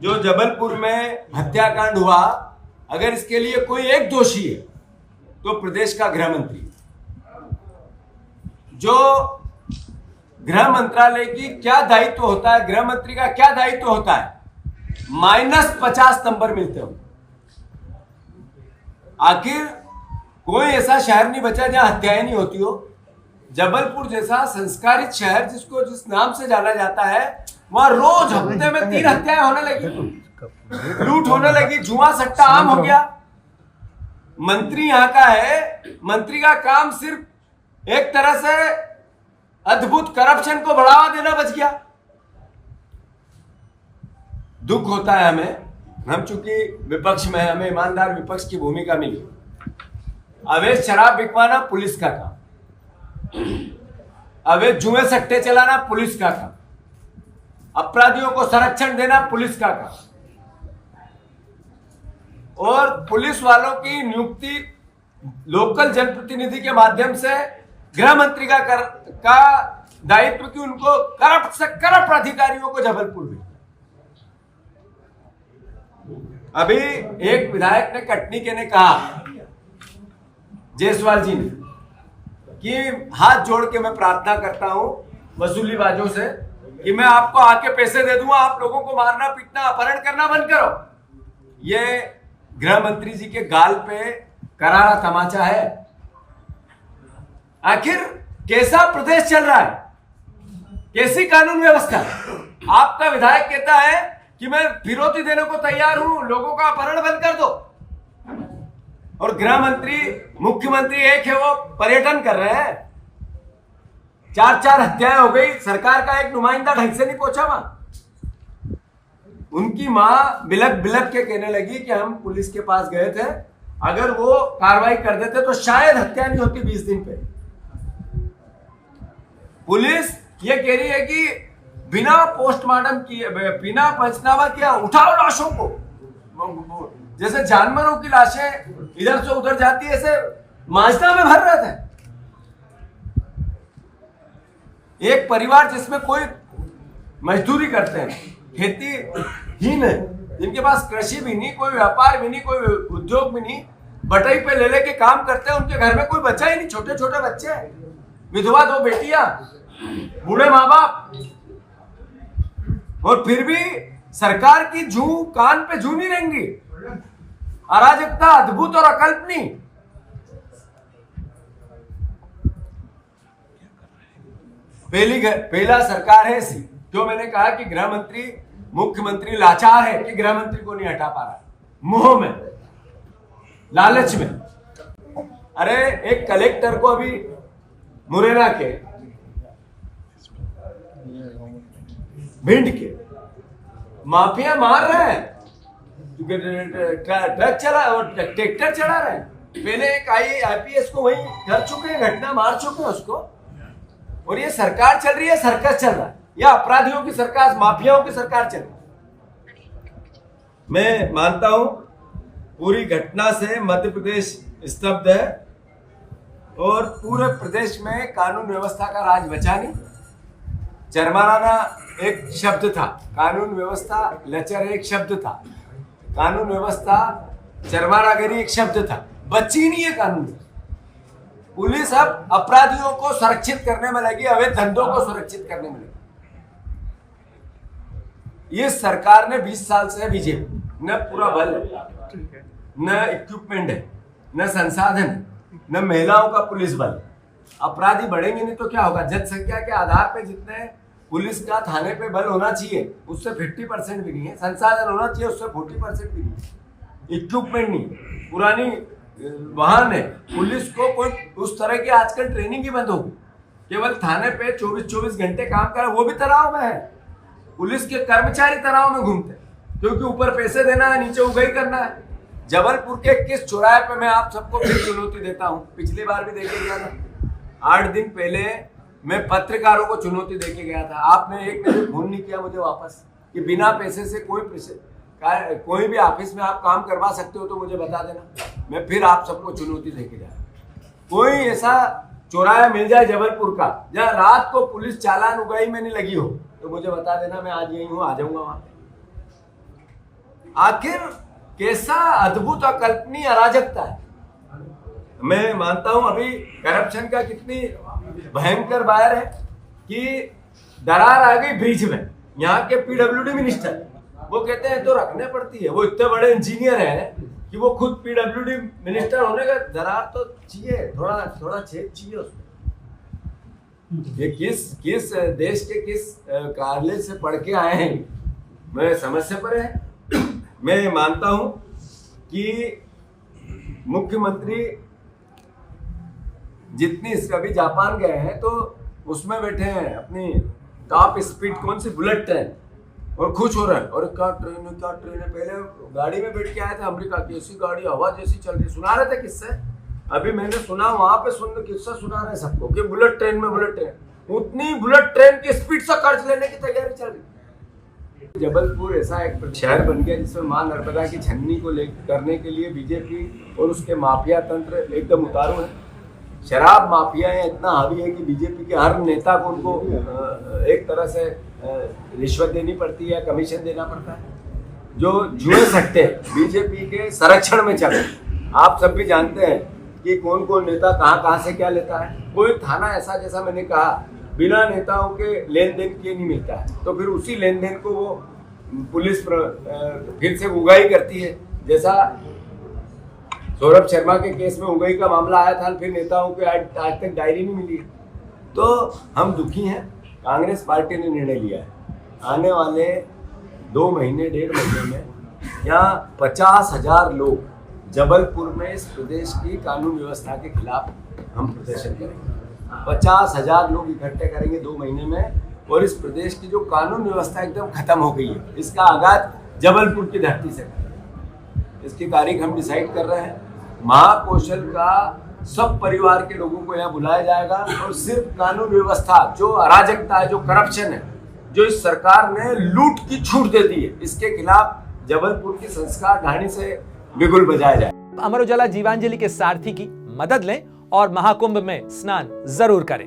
जो जबलपुर में हत्याकांड हुआ, अगर इसके लिए कोई एक दोषी है तो प्रदेश का गृह मंत्री। जो गृह मंत्रालय की क्या दायित्व होता है, गृह मंत्री का क्या दायित्व होता है, -50 नंबर मिलते हो। आखिर कोई ऐसा शहर नहीं बचा जहां हत्याएं नहीं होती हो। जबलपुर जैसा संस्कारित शहर, जिसको जिस नाम से जाना जाता है, वहां रोज हफ्ते में 3 हत्याएं होने लगी, लूट होने लगी, जुआ सट्टा आम हो गया। मंत्री यहाँ का है, मंत्री का काम सिर्फ एक तरह से अद्भुत करप्शन को बढ़ावा देना बच गया। दुख होता है हमें, हम चूंकि विपक्ष में है, हमें ईमानदार विपक्ष की भूमिका मिली। अवैध शराब बिकवाना पुलिस का काम, अवैध जुए सट्टे चलाना पुलिस का काम, अपराधियों को संरक्षण देना पुलिस का काम, और पुलिस वालों की नियुक्ति लोकल जनप्रतिनिधि के माध्यम से गृह मंत्री का दायित्व कि उनको करप्ट से करप्ट अधिकारियों को जबलपुर में। अभी एक विधायक ने, कटनी के ने कहा, जायसवाल जी ने, कि हाथ जोड़ के मैं प्रार्थना करता हूं वसूलीबाजों से कि मैं आपको आके पैसे दे दूंगा, आप लोगों को मारना पीटना अपहरण करना बंद करो। ये गृह मंत्री जी के गाल पे करारा तमाचा है। आखिर कैसा प्रदेश चल रहा है, कैसी कानून व्यवस्था? आपका विधायक कहता है कि मैं फिरौती देने को तैयार हूं, लोगों का अपहरण बंद कर दो, और गृह मंत्री, मुख्यमंत्री एक है, वो पर्यटन कर रहे हैं। 4 हत्याएं हो गई, सरकार का एक नुमाइंदा ढंग से नहीं पहुंचा वहां। उनकी मां बिलक बिलक के कहने लगी कि हम पुलिस के पास गए थे, अगर वो कार्रवाई कर देते तो शायद हत्या नहीं होती 20 दिन पे। पुलिस ये कह रही है कि बिना पोस्टमार्टम किए, बिना पंचनामा किया उठाओ लाशों को। जैसे जानवरों की लाशें इधर से उधर जाती है, ऐसे माजदा में भर रहे थे। एक परिवार जिसमें कोई मजदूरी करते हैं, खेती हीन है, जिनके पास कृषि भी नहीं, कोई व्यापार भी नहीं, कोई उद्योग भी नहीं, बटाई पे ले लेके काम करते हैं, उनके घर में कोई बच्चा ही नहीं, छोटे छोटे बच्चे, विधवा 2 बेटियां, बूढ़े माँ बाप, और फिर भी सरकार की जू कान पे जू नहीं रहेंगी। अराजकता अद्भुत और अकल्पनीय। पहला सरकार है ऐसी। जो मैंने कहा कि गृह मंत्री, मुख्यमंत्री लाचार है कि गृह मंत्री को नहीं हटा पा रहा, मोह में, लालच में। अरे एक कलेक्टर को अभी मुरैना के, भिंड के माफिया मार रहे हैं, ट्रक चला और ट्रैक्टर चला रहे हैं। पहले एक IPS को वहीं कर चुके हैं, घटना मार चुके हैं उसको, और ये सरकार चल रही है, सर्कस चल रहा है, या अपराधियों की सरकार, माफियाओं की सरकार चल रही है। मैं मानता हूं पूरी घटना से मध्य प्रदेश स्तब्ध है, और पूरे प्रदेश में कानून व्यवस्था का राज बचा नहीं। चरमराना एक शब्द था, कानून व्यवस्था लचर एक शब्द था, कानून व्यवस्था चरमरागिरी एक शब्द था, बची नहीं है कानून। पुलिस अब अपराधियों को सुरक्षित करने में लगी, अवैध धंधों को सुरक्षित करने में लगी। ये सरकार ने 20 साल से, बीजेपी न पूरा बल है, न इक्विपमेंट है, न संसाधन है, न महिलाओं का पुलिस बल। अपराधी बढ़ेंगे नहीं तो क्या होगा? जनसंख्या के आधार पे जितने पुलिस का थाने पे बल होना चाहिए, उससे 50% भी नहीं है। संसाधन होना चाहिए, उससे 40% भी नहीं है। इक्विपमेंट नहीं, पुरानी वाहन है। पुलिस को कोई उस तरह की आजकल ट्रेनिंग ही बंद होगी, केवल थाने पे 24-24 घंटे काम करे, वो भी तनाव में है। पुलिस के कर्मचारी तनाव में घूमते हैं, क्योंकि ऊपर पैसे देना है, नीचे उगाई करना है। जबलपुर के किस चौराहे पे मैं आप सबको फिर चुनौती देता हूँ, पिछली बार भी देके गया था, 8 दिन पहले मैं पत्रकारों को चुनौती देके गया था। आपने एक ने भी फोन नहीं किया मुझे वापस कि बिना पैसे से कोई भी ऑफिस में आप काम करवा सकते हो तो मुझे बता देना। मैं फिर आप सबको चुनौती देके जा रहा हूं। कोई ऐसा चौराहा मिल जाए जबलपुर का जहाँ रात को पुलिस चालान उगाई में नहीं लगी हो तो मुझे बता देना, मैं आज यही हूँ, आ जाऊंगा वहां। आखिर कैसा अद्भुत अकल्पनीय अराजकता है। मैं मानता हूं अभी करप्शन का कितनी भयंकर बाहर है कि दरार आ गई ब्रिज में। यहाँ के पीडब्ल्यूडी मिनिस्टर वो कहते हैं तो रखने पड़ती है, वो इतने बड़े इंजीनियर हैं कि वो खुद पीडब्ल्यूडी मिनिस्टर होने का दरार तो चाहिए, थोड़ा छेद चाहिए उसमें। ये किस देश के किस कार्यालय से पढ़ के आए हैं, मैं समझ से परे है। मैं मानता हूं कि मुख्यमंत्री जितनी कभी जापान गए हैं तो उसमें बैठे हैं अपनी टॉप स्पीड कौन सी बुलेट ट्रेन और खुश हो रहे हैं, और क्या ट्रेन है। पहले गाड़ी में बैठ के आए थे अमेरिका की, ऐसी गाड़ी हवा जैसी चल रही, सुना रहे थे किससे। अभी मैंने सुना वहां पे किस्सा सुना रहे सबको कि बुलेट ट्रेन उतनी बुलेट ट्रेन की स्पीड से कर्ज लेने की तैयारी चल रही। जबलपुर ऐसा एक शहर बन गया जिसमें मां नर्मदा की छन्नी को करने के लिए बीजेपी और उसके माफिया तंत्र एकदम उतारू है। शराब माफिया इतना हावी है कि बीजेपी के हर नेता को उनको एक तरह से रिश्वत देनी पड़ती है, कमीशन देना पड़ता है, जो जुए सकते बीजेपी के संरक्षण में चले। आप सब भी जानते हैं कि कौन कौन नेता कहाँ से क्या लेता है। कोई थाना ऐसा, जैसा मैंने कहा, बिना नेताओं के लेन देन किए नहीं मिलता है, तो फिर उसी लेन देन को वो पुलिस फिर से उगाही करती है। जैसा सौरभ शर्मा के केस में उगाही का मामला आया था, फिर नेताओं के आज तक डायरी नहीं मिली। तो हम दुखी हैं। कांग्रेस पार्टी ने निर्णय लिया है आने वाले 2 महीने 1.5 महीने में यहाँ 50,000 लोग जबलपुर में इस प्रदेश की कानून व्यवस्था के खिलाफ हम प्रदर्शन करेंगे। 50,000 लोग इकट्ठे करेंगे 2 महीने में, और इस प्रदेश की जो कानून व्यवस्था एकदम खत्म हो गई है, इसका आगाज जबलपुर की धरती से करेंगे। इसकी तारीख हम डिसाइड कर रहे हैं। महाकौशल का सब परिवार के लोगों को यहाँ बुलाया जाएगा, और सिर्फ कानून व्यवस्था, जो अराजकता है, जो करप्शन है, जो इस सरकार ने लूट की छूट दे दी है, इसके खिलाफ जबलपुर की संस्कार ढाणी से बिगुल बजाया जाए। अमर उजाला जीवांजलि के सारथी की मदद लें और महाकुंभ में स्नान जरूर करें।